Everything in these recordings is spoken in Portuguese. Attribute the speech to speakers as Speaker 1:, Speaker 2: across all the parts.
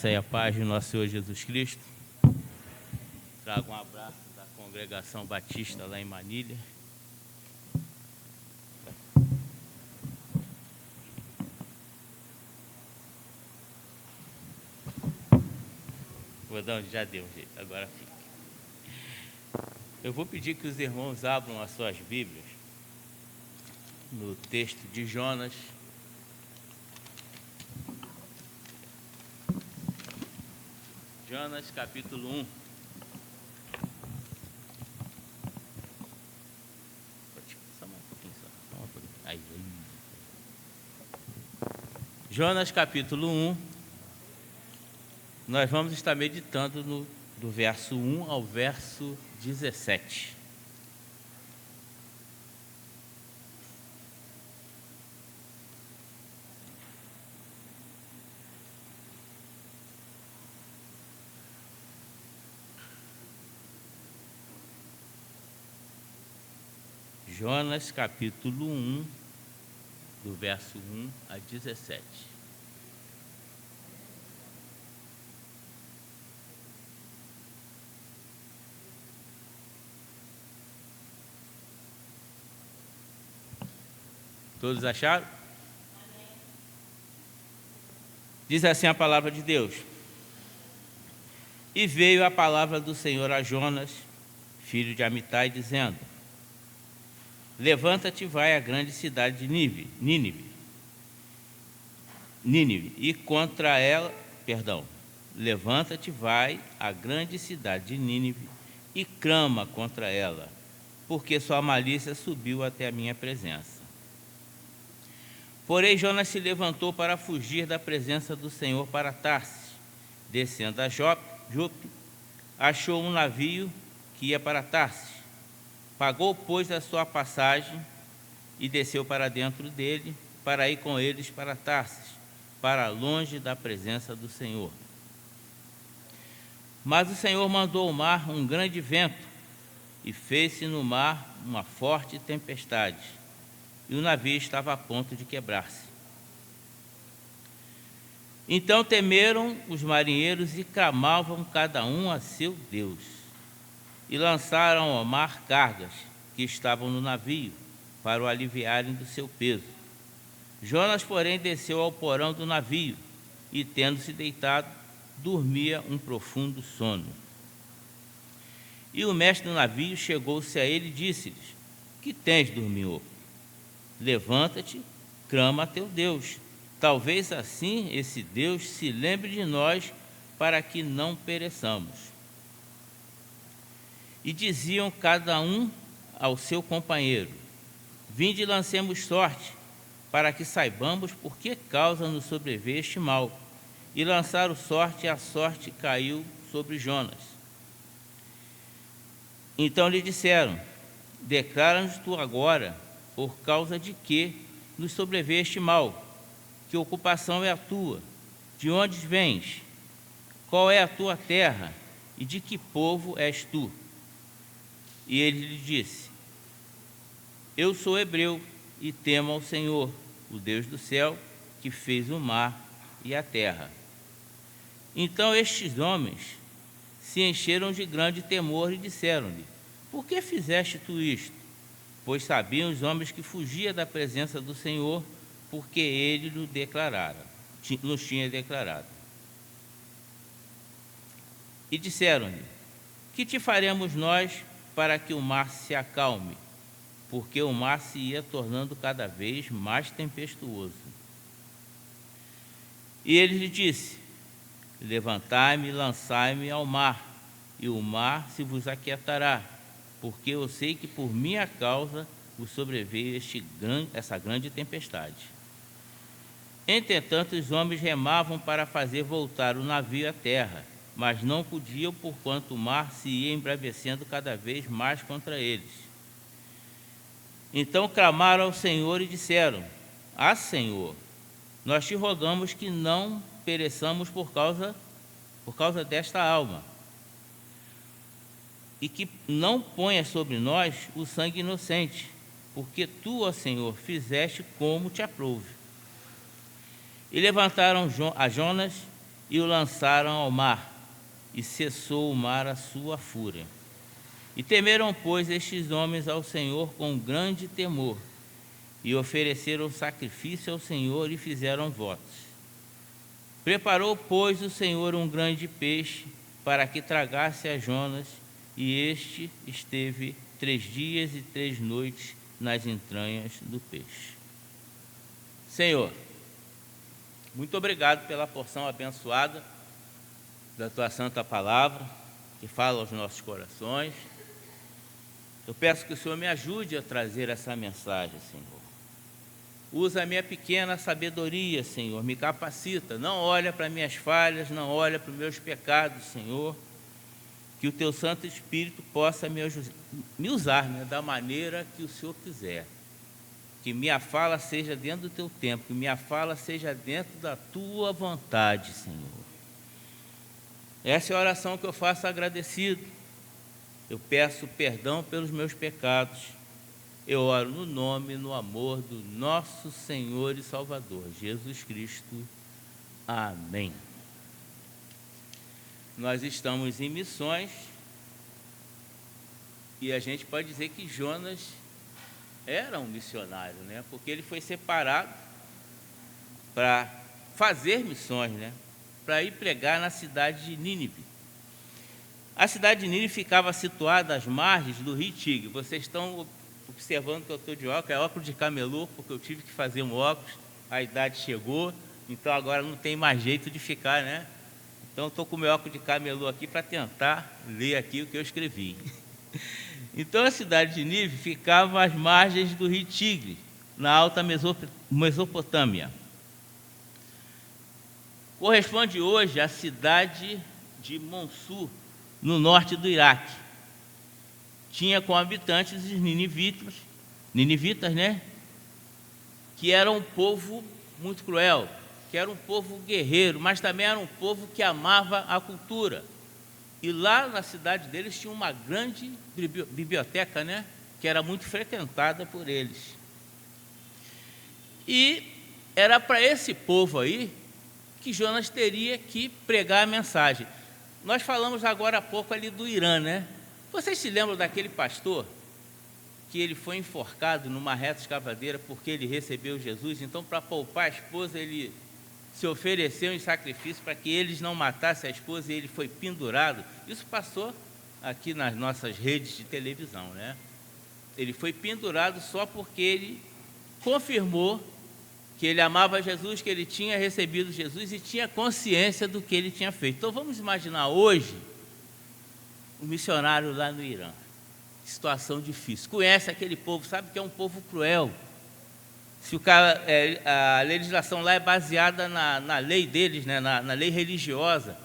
Speaker 1: E a paz do nosso Senhor Jesus Cristo. Trago um abraço da congregação batista lá em Manilha. Vou dar já deu um jeito, agora fica. Eu vou pedir que os irmãos abram as suas Bíblias no texto de Jonas. Jonas, capítulo 1. Só um pouquinho. Aí. Jonas, capítulo 1. Nós vamos estar meditando do verso 1 ao verso 17. Jonas, capítulo 1, do verso 1 a 17. Todos acharam? Diz assim a palavra de Deus. E veio a palavra do Senhor a Jonas, filho de Amitai, dizendo: Levanta-te e vai à grande cidade de Nínive, e contra ela, levanta-te, vai à grande cidade de Nínive e clama contra ela, porque sua malícia subiu até a minha presença. Porém, Jonas se levantou para fugir da presença do Senhor para Tarsis. Descendo a Jope, achou um navio que ia para Tarsis. Pagou, pois, a sua passagem e desceu para dentro dele, para ir com eles para Tarsis, para longe da presença do Senhor. Mas o Senhor mandou ao mar um grande vento, e fez-se no mar uma forte tempestade, e o navio estava a ponto de quebrar-se. Então temeram os marinheiros e clamavam cada um a seu Deus. E lançaram ao mar cargas que estavam no navio, para o aliviarem do seu peso. Jonas, porém, desceu ao porão do navio, e, tendo-se deitado, dormia um profundo sono. E o mestre do navio chegou-se a ele e disse-lhes: Que tens, dorminhoco? Levanta-te, clama a teu Deus. Talvez assim esse Deus se lembre de nós, para que não pereçamos. E diziam cada um ao seu companheiro: Vinde e lancemos sorte, para que saibamos por que causa nos sobreveio este mal. E lançaram sorte, e a sorte caiu sobre Jonas. Então lhe disseram: Declara-nos tu agora, por causa de que nos sobreveio este mal. Que ocupação é a tua? De onde vens? Qual é a tua terra? E de que povo és tu? E ele lhe disse: Eu sou hebreu e temo ao Senhor, o Deus do céu, que fez o mar e a terra. Então estes homens se encheram de grande temor e disseram-lhe: Por que fizeste tu isto? Pois sabiam os homens que fugia da presença do Senhor, porque ele nos tinha declarado. E disseram-lhe: Que te faremos nós para que o mar se acalme? Porque o mar se ia tornando cada vez mais tempestuoso. E ele lhe disse: Levantai-me e lançai-me ao mar, e o mar se vos aquietará, porque eu sei que por minha causa vos sobreveio essa grande tempestade. Entretanto, os homens remavam para fazer voltar o navio à terra, mas não podiam, porquanto o mar se ia embravecendo cada vez mais contra eles. Então clamaram ao Senhor e disseram: Senhor, nós te rogamos que não pereçamos por causa desta alma, e que não ponhas sobre nós o sangue inocente, porque tu, ó Senhor, fizeste como te aprouve. E levantaram a Jonas e o lançaram ao mar, e cessou o mar a sua fúria. E temeram, pois, estes homens ao Senhor com grande temor, e ofereceram sacrifício ao Senhor e fizeram votos. Preparou, pois, o Senhor um grande peixe para que tragasse a Jonas, e este esteve 3 dias e 3 noites nas entranhas do peixe. Senhor, muito obrigado pela porção abençoada da Tua Santa Palavra, que fala aos nossos corações. Eu peço que o Senhor me ajude a trazer essa mensagem, Senhor. Usa a minha pequena sabedoria, Senhor, me capacita. Não olha para minhas falhas, não olha para os meus pecados, Senhor. Que o Teu Santo Espírito possa me usar, né, da maneira que o Senhor quiser. Que minha fala seja dentro do Teu tempo, que minha fala seja dentro da Tua vontade, Senhor. Essa é a oração que eu faço agradecido. Eu peço perdão pelos meus pecados. Eu oro no nome e no amor do nosso Senhor e Salvador, Jesus Cristo. Amém. Nós estamos em missões e a gente pode dizer que Jonas era um missionário, né? Porque ele foi separado para fazer missões, né? Para ir pregar na cidade de Nínive. A cidade de Nínive ficava situada às margens do rio Tigre. Vocês estão observando que eu estou de óculos, é óculos de camelô, porque eu tive que fazer um óculos, a idade chegou, então agora não tem mais jeito de ficar, né? Então eu estou com o meu óculos de camelô aqui para tentar ler aqui o que eu escrevi. Então a cidade de Nínive ficava às margens do rio Tigre, na alta Mesopotâmia. Corresponde hoje à cidade de Mossul, no norte do Iraque. Tinha como habitantes os ninivitas, né? Que era um povo muito cruel, que era um povo guerreiro, mas também era um povo que amava a cultura. E lá na cidade deles tinha uma grande biblioteca, né? Que era muito frequentada por eles. E era para esse povo aí que Jonas teria que pregar a mensagem. Nós falamos agora há pouco ali do Irã, né? Vocês se lembram daquele pastor que ele foi enforcado numa reta escavadeira porque ele recebeu Jesus? Então, para poupar a esposa, ele se ofereceu em sacrifício para que eles não matassem a esposa e ele foi pendurado. Isso passou aqui nas nossas redes de televisão, né? Ele foi pendurado só porque ele confirmou que ele amava Jesus, que ele tinha recebido Jesus e tinha consciência do que ele tinha feito. Então, vamos imaginar hoje um missionário lá no Irã. Situação difícil. Conhece aquele povo, sabe que é um povo cruel. Se o cara, a legislação lá é baseada na lei deles, né, na lei religiosa.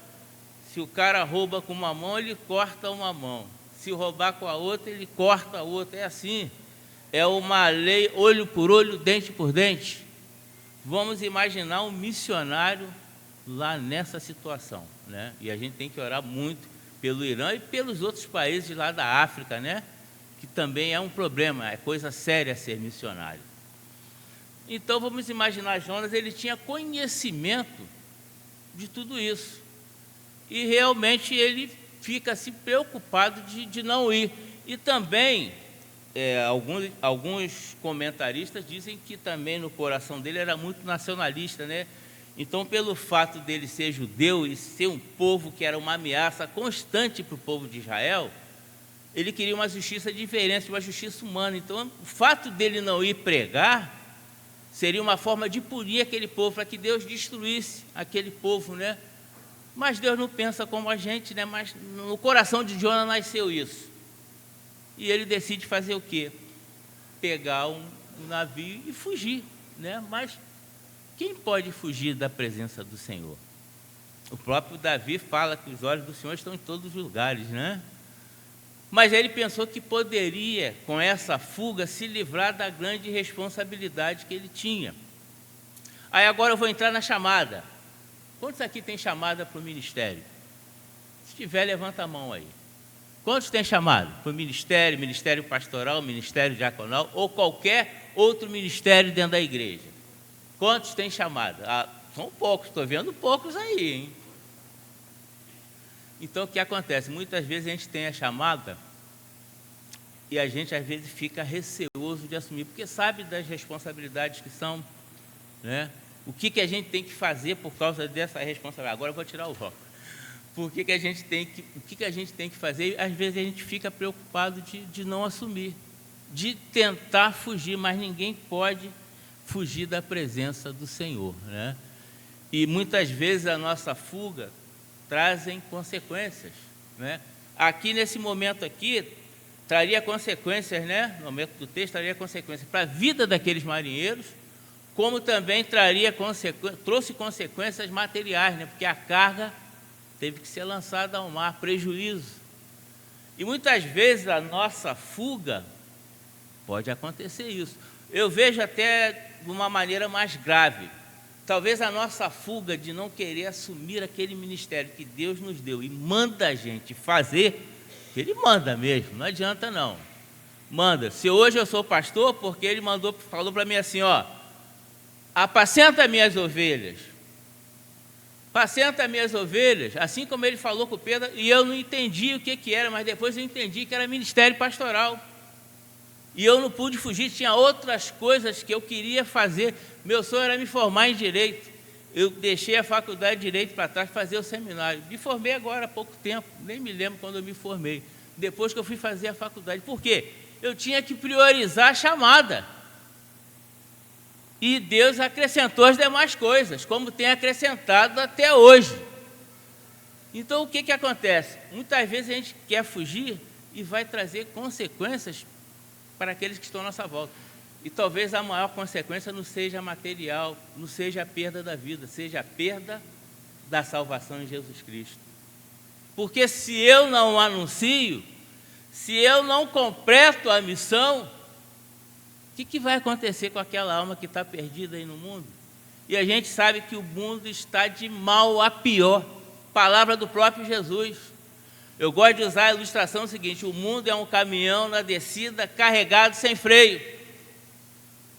Speaker 1: Se o cara rouba com uma mão, ele corta uma mão. Se roubar com a outra, ele corta a outra. É assim. É uma lei olho por olho, dente por dente. Vamos imaginar um missionário lá nessa situação, né? E a gente tem que orar muito pelo Irã e pelos outros países lá da África, né? Que também é um problema, é coisa séria ser missionário. Então, vamos imaginar Jonas, ele tinha conhecimento de tudo isso. E realmente ele fica assim preocupado de não ir. E também, alguns comentaristas dizem que também no coração dele era muito nacionalista, né? Então, pelo fato dele ser judeu e ser um povo que era uma ameaça constante para o povo de Israel, ele queria uma justiça diferente, uma justiça humana. Então, o fato dele não ir pregar seria uma forma de punir aquele povo, para que Deus destruísse aquele povo, né? Mas Deus não pensa como a gente, né? Mas no coração de Jonas nasceu isso. E ele decide fazer o quê? Pegar um navio e fugir, né? Mas quem pode fugir da presença do Senhor? O próprio Davi fala que os olhos do Senhor estão em todos os lugares, né? Mas ele pensou que poderia, com essa fuga, se livrar da grande responsabilidade que ele tinha. Aí agora eu vou entrar na chamada. Quantos aqui tem chamada para o ministério? Se tiver, levanta a mão aí. Quantos tem chamada para o ministério, ministério pastoral, ministério diaconal ou qualquer outro ministério dentro da igreja? Quantos tem chamada? São poucos, estou vendo poucos aí, hein? Então, o que acontece? Muitas vezes a gente tem a chamada e a gente, às vezes, fica receoso de assumir, porque sabe das responsabilidades que são, né? O que a gente tem que fazer por causa dessa responsabilidade? Agora eu vou tirar o óculos. O que a gente tem que fazer? Às vezes a gente fica preocupado de não assumir, de tentar fugir, mas ninguém pode fugir da presença do Senhor, né? E muitas vezes a nossa fuga trazem consequências, né? Aqui nesse momento aqui traria consequências, né? No momento do texto traria consequências para a vida daqueles marinheiros, como também trouxe consequências materiais, né? Porque a carga teve que ser lançada ao mar, prejuízo. E muitas vezes a nossa fuga pode acontecer isso. Eu vejo até de uma maneira mais grave. Talvez a nossa fuga de não querer assumir aquele ministério que Deus nos deu e manda a gente fazer, Ele manda mesmo, não adianta não. Manda. Se hoje eu sou pastor, porque Ele falou para mim assim, ó, apacenta minhas ovelhas. Apacenta minhas ovelhas, assim como Ele falou com Pedro, e eu não entendi o que era, mas depois eu entendi que era ministério pastoral. E eu não pude fugir, tinha outras coisas que eu queria fazer. Meu sonho era me formar em Direito. Eu deixei a faculdade de Direito para trás, fazer o seminário. Me formei agora há pouco tempo, nem me lembro quando eu me formei. Depois que eu fui fazer a faculdade. Por quê? Eu tinha que priorizar a chamada. E Deus acrescentou as demais coisas, como tem acrescentado até hoje. Então, o que acontece? Muitas vezes a gente quer fugir e vai trazer consequências para aqueles que estão à nossa volta. E talvez a maior consequência não seja material, não seja a perda da vida, seja a perda da salvação em Jesus Cristo. Porque se eu não anuncio, se eu não completo a missão, o que vai acontecer com aquela alma que está perdida aí no mundo? E a gente sabe que o mundo está de mal a pior. Palavra do próprio Jesus. Eu gosto de usar a ilustração seguinte: o mundo é um caminhão na descida, carregado sem freio.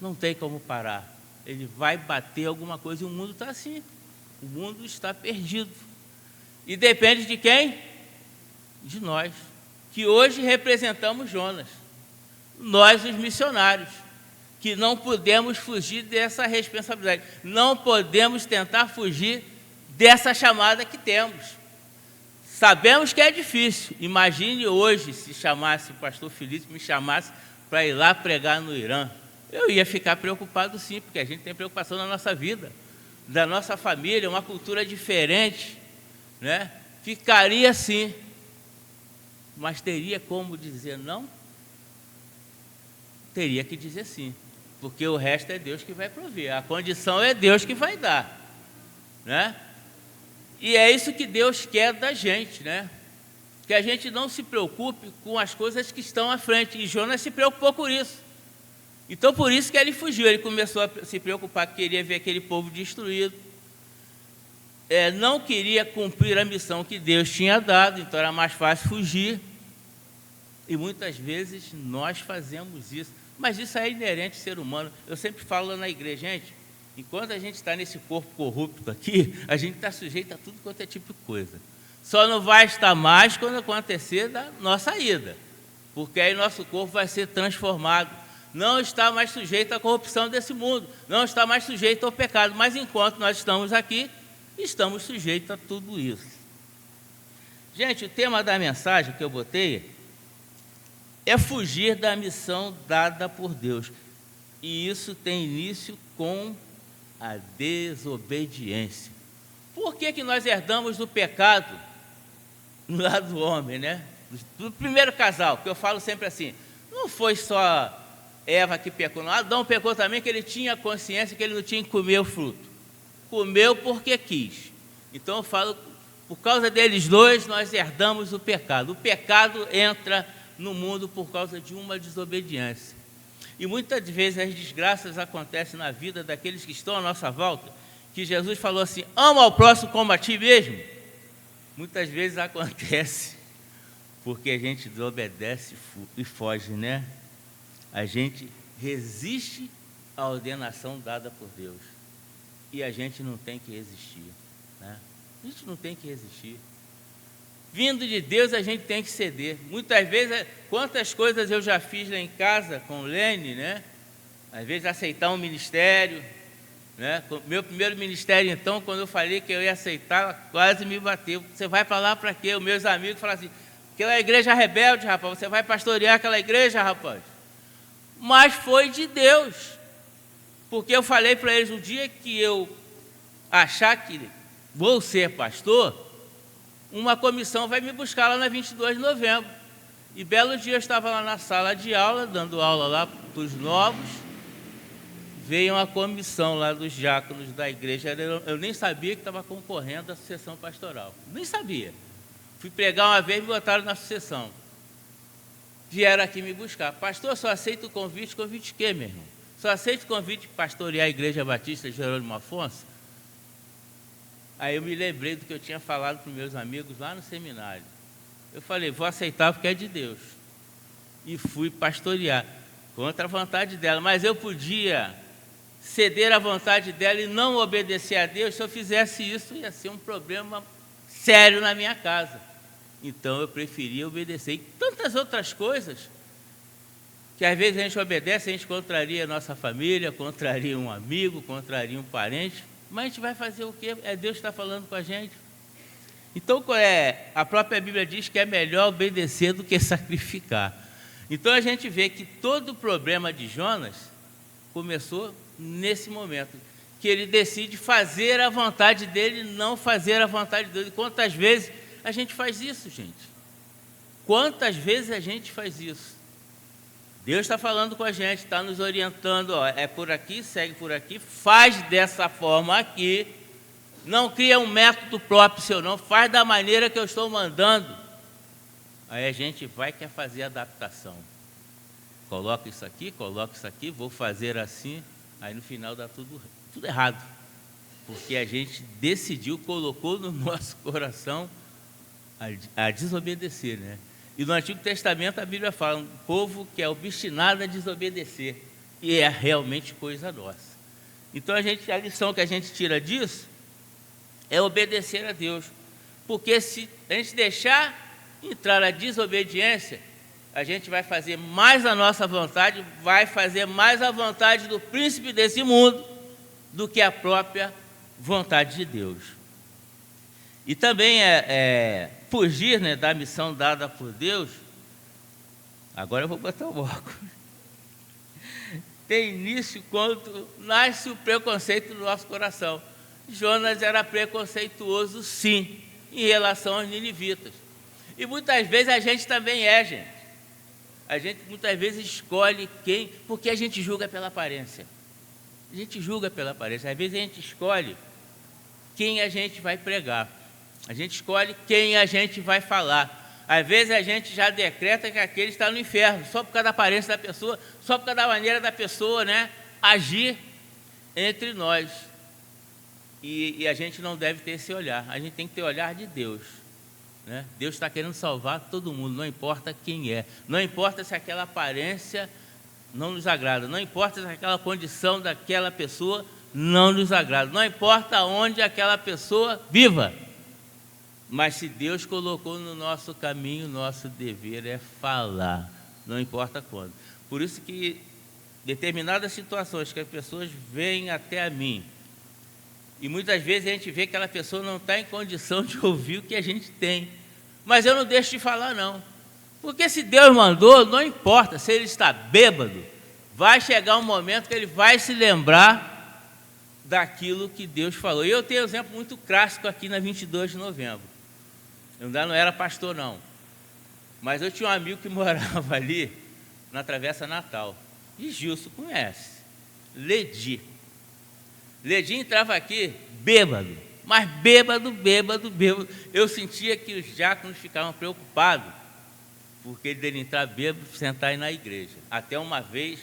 Speaker 1: Não tem como parar. Ele vai bater alguma coisa e o mundo está assim. O mundo está perdido. E depende de quem? De nós, que hoje representamos Jonas. Nós, os missionários, que não podemos fugir dessa responsabilidade. Não podemos tentar fugir dessa chamada que temos. Sabemos que é difícil. Imagine hoje se chamasse o pastor Felipe, me chamasse para ir lá pregar no Irã. Eu ia ficar preocupado sim, porque a gente tem preocupação na nossa vida, da nossa família, uma cultura diferente, né? Ficaria sim. Mas teria como dizer não? Teria que dizer sim, porque o resto é Deus que vai prover. A condição é Deus que vai dar, né? E é isso que Deus quer da gente, né? Que a gente não se preocupe com as coisas que estão à frente. E Jonas se preocupou com isso. Então, por isso que ele fugiu. Ele começou a se preocupar, queria ver aquele povo destruído. Não queria cumprir a missão que Deus tinha dado, então era mais fácil fugir. E muitas vezes nós fazemos isso. Mas isso é inerente ao ser humano. Eu sempre falo na igreja, gente, enquanto a gente está nesse corpo corrupto aqui, a gente está sujeito a tudo quanto é tipo de coisa. Só não vai estar mais quando acontecer da nossa ida, porque aí nosso corpo vai ser transformado. Não está mais sujeito à corrupção desse mundo, não está mais sujeito ao pecado, mas enquanto nós estamos aqui, estamos sujeitos a tudo isso. Gente, o tema da mensagem que eu botei é fugir da missão dada por Deus. E isso tem início com a desobediência. Por que nós herdamos o pecado no lado do homem, né? Do primeiro casal, que eu falo sempre assim, não foi só Eva que pecou, não. Adão pecou também, que ele tinha consciência que ele não tinha que comer o fruto. Comeu porque quis. Então eu falo, por causa deles dois, nós herdamos o pecado. O pecado entra no mundo por causa de uma desobediência. E muitas vezes as desgraças acontecem na vida daqueles que estão à nossa volta, que Jesus falou assim, ama ao próximo como a ti mesmo. Muitas vezes acontece porque a gente desobedece e foge, né? A gente resiste à ordenação dada por Deus. E a gente não tem que resistir, né? A gente não tem que resistir. Vindo de Deus, a gente tem que ceder. Muitas vezes, quantas coisas eu já fiz lá em casa com o Lene, né? Às vezes aceitar um ministério, né? Meu primeiro ministério, então, quando eu falei que eu ia aceitar, ela quase me bateu. Você vai para lá para quê? Os meus amigos falaram assim, aquela igreja rebelde, rapaz, você vai pastorear aquela igreja, rapaz. Mas foi de Deus. Porque eu falei para eles, o dia que eu achar que vou ser pastor, uma comissão vai me buscar lá na 22 de novembro. E belo dia eu estava lá na sala de aula, dando aula lá para os novos. Veio uma comissão lá dos diáconos da igreja. Eu nem sabia que estava concorrendo à sucessão pastoral. Nem sabia. Fui pregar uma vez e me botaram na sucessão. Vieram aqui me buscar. Pastor, só aceito o convite. Convite o quê, meu irmão? Só aceito o convite de pastorear a Igreja Batista Jerônimo Afonso? Aí eu me lembrei do que eu tinha falado para os meus amigos lá no seminário. Eu falei, vou aceitar porque é de Deus. E fui pastorear, contra a vontade dela. Mas eu podia ceder à vontade dela e não obedecer a Deus. Se eu fizesse isso, ia ser um problema sério na minha casa. Então eu preferia obedecer. E tantas outras coisas, que às vezes a gente obedece, a gente contraria a nossa família, contraria um amigo, contraria um parente. Mas a gente vai fazer o quê? É Deus que está falando com a gente. Então, a própria Bíblia diz que é melhor obedecer do que sacrificar. Então, a gente vê que todo o problema de Jonas começou nesse momento, que ele decide fazer a vontade dele, não fazer a vontade de Deus. E quantas vezes a gente faz isso, gente? Quantas vezes a gente faz isso? Deus está falando com a gente, está nos orientando, ó, é por aqui, segue por aqui, faz dessa forma aqui, não cria um método próprio seu não, faz da maneira que eu estou mandando. Aí a gente vai quer fazer adaptação. Coloca isso aqui, vou fazer assim, aí no final dá tudo errado. Porque a gente decidiu, colocou no nosso coração a desobedecer, né? E no Antigo Testamento a Bíblia fala, um povo que é obstinado a desobedecer. E é realmente coisa nossa. Então a lição que a gente tira disso é obedecer a Deus. Porque se a gente deixar entrar a desobediência, a gente vai fazer mais a nossa vontade, vai fazer mais a vontade do príncipe desse mundo do que a própria vontade de Deus. E também fugir, né, da missão dada por Deus. Agora eu vou botar o óculos. Tem início quando nasce o preconceito no nosso coração. Jonas era preconceituoso, sim, em relação aos ninivitas. E muitas vezes a gente também gente. A gente muitas vezes escolhe quem, porque a gente julga pela aparência. A gente julga pela aparência. Às vezes a gente escolhe quem a gente vai pregar. A gente escolhe quem a gente vai falar. Às vezes a gente já decreta que aquele está no inferno, só por causa da aparência da pessoa, só por causa da maneira da pessoa, né, agir entre nós. E a gente não deve ter esse olhar, a gente tem que ter o olhar de Deus. Né? Deus está querendo salvar todo mundo, não importa quem é, não importa se aquela aparência não nos agrada, não importa se aquela condição daquela pessoa não nos agrada, não importa onde aquela pessoa viva. Mas se Deus colocou no nosso caminho, nosso dever é falar, não importa quando. Por isso que determinadas situações que as pessoas vêm até a mim, e muitas vezes a gente vê que aquela pessoa não está em condição de ouvir o que a gente tem. Mas eu não deixo de falar não. Porque se Deus mandou, não importa, se ele está bêbado, vai chegar um momento que ele vai se lembrar daquilo que Deus falou. E eu tenho um exemplo muito clássico aqui na 22 de novembro. Eu ainda não era pastor, não. Mas eu tinha um amigo que morava ali, na Travessa Natal. E Gilson conhece. Ledi. Ledi entrava aqui bêbado. Mas bêbado. Eu sentia que os diáconos ficavam preocupados, porque dele entrar bêbado e sentar aí na igreja. Até uma vez,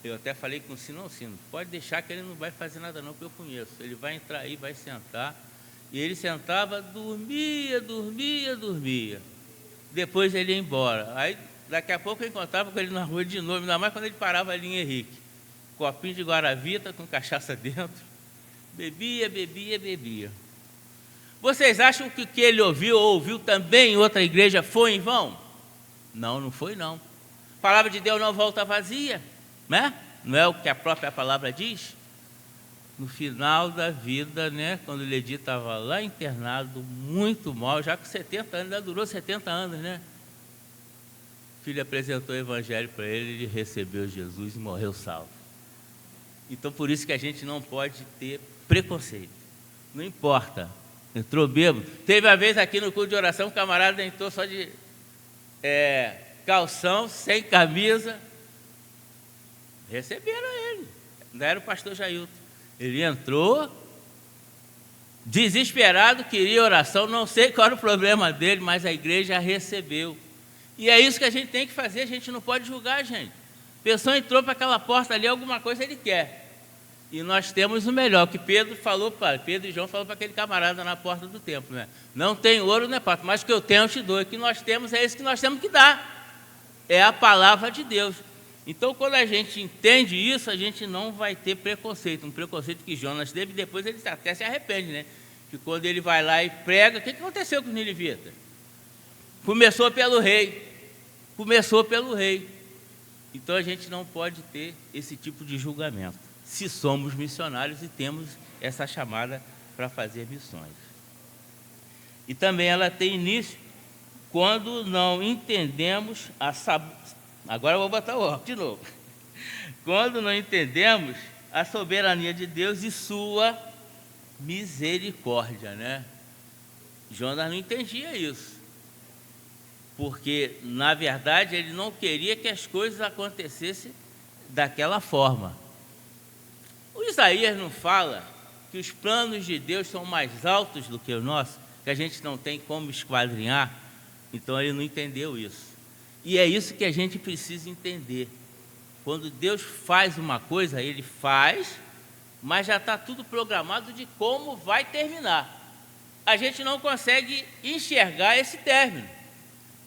Speaker 1: eu até falei com o Sino, pode deixar que ele não vai fazer nada não, que eu conheço. Ele vai entrar aí, vai sentar. E ele sentava, dormia. Depois ele ia embora. Aí, daqui a pouco eu encontrava com ele na rua de novo, ainda mais quando ele parava ali em Henrique. Copinho de Guaravita com cachaça dentro. Bebia. Vocês acham que o que ele ouviu ou ouviu também em outra igreja foi em vão? Não, não foi não. A palavra de Deus não volta vazia, né? Não é o que a própria palavra diz? No final da vida, né, quando o Ledi estava lá internado, muito mal, já com 70 anos, ainda durou 70 anos, né? O filho apresentou o evangelho para ele, ele recebeu Jesus e morreu salvo. Então, por isso que a gente não pode ter preconceito. Não importa. Entrou bêbado. Teve uma vez aqui no culto de oração, um camarada entrou só de calção, sem camisa. Receberam ele. Ainda era o pastor Jailton. Ele entrou, desesperado, queria oração, não sei qual era o problema dele, mas a igreja recebeu. E é isso que a gente tem que fazer, a gente não pode julgar, gente. A pessoa entrou para aquela porta ali, alguma coisa ele quer. E nós temos o melhor, que Pedro e João falou para aquele camarada na porta do templo, né? Não tem ouro, não é prata, mas o que eu tenho eu te dou. O que nós temos é isso que nós temos que dar. É a palavra de Deus. Então, quando a gente entende isso, a gente não vai ter preconceito. Um preconceito que Jonas teve, depois ele até se arrepende, né? Que quando ele vai lá e prega, o que aconteceu com os ninivitas? Começou pelo rei. Então, a gente não pode ter esse tipo de julgamento, se somos missionários e temos essa chamada para fazer missões. E também ela tem início quando não entendemos Agora eu vou botar o óculos de novo. Quando não entendemos a soberania de Deus e sua misericórdia, né? Jonas não entendia isso. Porque, na verdade, ele não queria que as coisas acontecessem daquela forma. O Isaías não fala que os planos de Deus são mais altos do que os nossos, que a gente não tem como esquadrinhar. Então, ele não entendeu isso. E é isso que a gente precisa entender. Quando Deus faz uma coisa, Ele faz, mas já está tudo programado de como vai terminar. A gente não consegue enxergar esse término.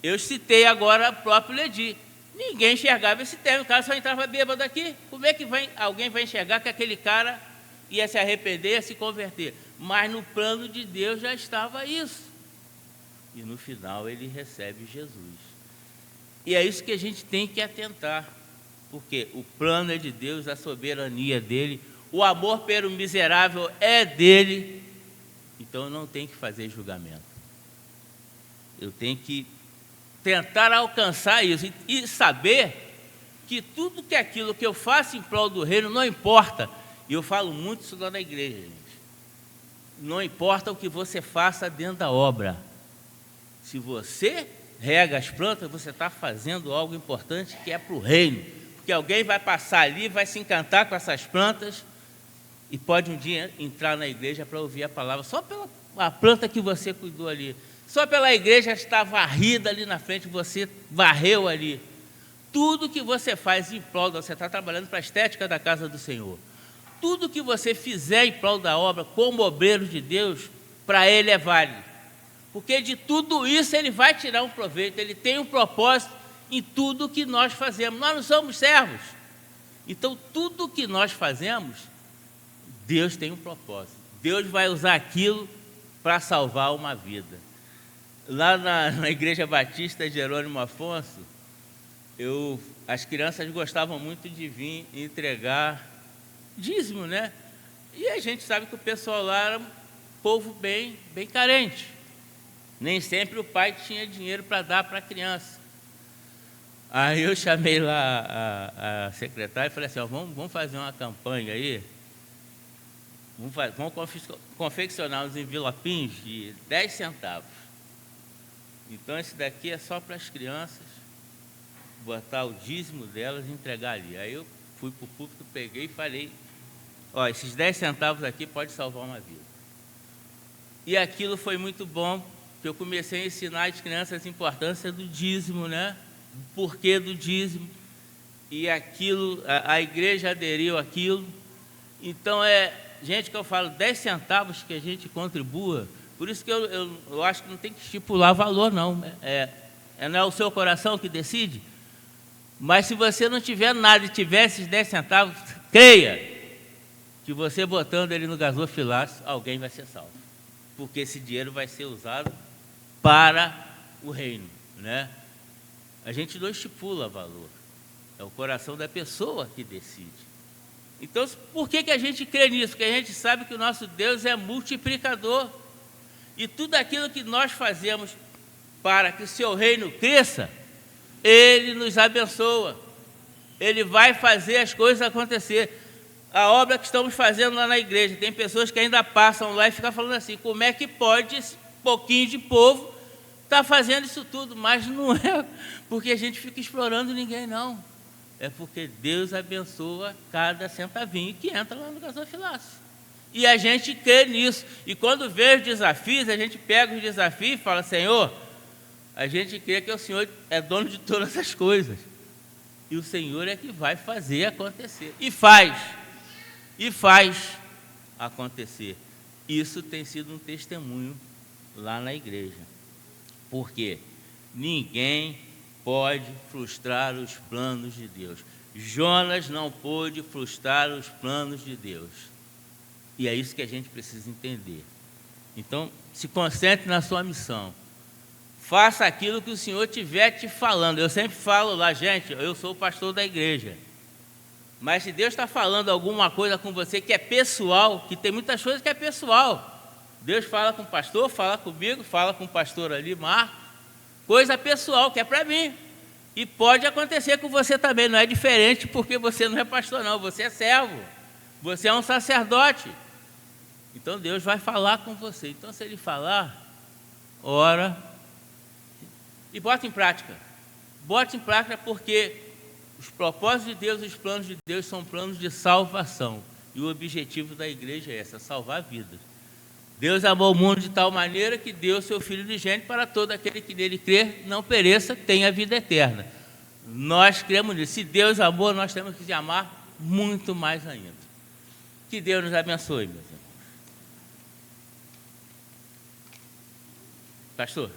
Speaker 1: Eu citei agora o próprio Ledi. Ninguém enxergava esse término, o cara só entrava bêbado aqui. Como é que alguém vai enxergar que aquele cara ia se arrepender, ia se converter? Mas no plano de Deus já estava isso. E no final ele recebe Jesus. E é isso que a gente tem que atentar, porque o plano é de Deus, a soberania dele, o amor pelo miserável é dele, então eu não tenho que fazer julgamento. Eu tenho que tentar alcançar isso e saber que tudo que aquilo que eu faço em prol do reino não importa, e eu falo muito isso lá na igreja, gente. Não importa o que você faça dentro da obra. Se você rega as plantas, você está fazendo algo importante que é para o reino, porque alguém vai passar ali, vai se encantar com essas plantas e pode um dia entrar na igreja para ouvir a palavra, só pela planta que você cuidou ali, só pela igreja estar varrida ali na frente, você varreu ali. Tudo que você faz em prol, você está trabalhando para a estética da casa do Senhor, tudo que você fizer em prol da obra, como obreiro de Deus, para Ele é válido. Porque de tudo isso ele vai tirar um proveito, ele tem um propósito em tudo que nós fazemos. Nós não somos servos. Então, tudo que nós fazemos, Deus tem um propósito. Deus vai usar aquilo para salvar uma vida. Lá na Igreja Batista Jerônimo Afonso, as crianças gostavam muito de vir entregar dízimo, né? E a gente sabe que o pessoal lá era um povo bem carente. Nem sempre o pai tinha dinheiro para dar para a criança. Aí eu chamei lá a secretária e falei assim, vamos fazer uma campanha aí, vamos confeccionar uns envelopinhos de 10 centavos. Então esse daqui é só para as crianças, botar o dízimo delas e entregar ali. Aí eu fui para o púlpito, peguei e falei, esses 10 centavos aqui pode salvar uma vida. E aquilo foi muito bom, que eu comecei a ensinar às crianças a importância do dízimo, né? O porquê do dízimo. E aquilo, a igreja aderiu àquilo. Então, gente, que eu falo, 10 centavos que a gente contribua. Por isso que eu acho que não tem que estipular valor, não. Não é o seu coração que decide. Mas se você não tiver nada e tiver esses 10 centavos, creia que você botando ele no gasofilácio, alguém vai ser salvo. porque esse dinheiro vai ser usado para o reino, né? A gente não estipula valor, é o coração da pessoa que decide. Então, por que a gente crê nisso? Porque a gente sabe que o nosso Deus é multiplicador. E tudo aquilo que nós fazemos para que o seu reino cresça, Ele nos abençoa. Ele vai fazer as coisas acontecer. A obra que estamos fazendo lá na igreja, tem pessoas que ainda passam lá e ficam falando assim, como é que pode esse pouquinho de povo estar fazendo isso tudo? Mas não é porque a gente fica explorando ninguém, não. É porque Deus abençoa cada centavinho que entra lá no gasofilácio. E a gente crê nisso. E quando vê os desafios, a gente pega os desafios e fala, Senhor, a gente crê que o Senhor é dono de todas as coisas. E o Senhor é que vai fazer acontecer. E faz acontecer. Isso tem sido um testemunho lá na igreja. Porque ninguém pode frustrar os planos de Deus. Jonas não pôde frustrar os planos de Deus. E é isso que a gente precisa entender. Então, se concentre na sua missão. Faça aquilo que o Senhor estiver te falando. Eu sempre falo lá, gente, eu sou o pastor da igreja. Mas se Deus está falando alguma coisa com você que é pessoal, que tem muitas coisas que é pessoal. Deus fala com o pastor, fala comigo, fala com o pastor ali, Marco. Coisa pessoal, que é para mim. E pode acontecer com você também. Não é diferente porque você não é pastor, não. Você é servo. Você é um sacerdote. Então Deus vai falar com você. Então se Ele falar, ora e bota em prática. Bota em prática porque os propósitos de Deus, os planos de Deus são planos de salvação. E o objetivo da igreja é essa, salvar vidas. Deus amou o mundo de tal maneira que deu seu Filho unigênito para todo aquele que nele crer, não pereça, tenha vida eterna. Nós cremos nisso. Se Deus amou, nós temos que amar muito mais ainda. Que Deus nos abençoe, meus irmãos. Pastor.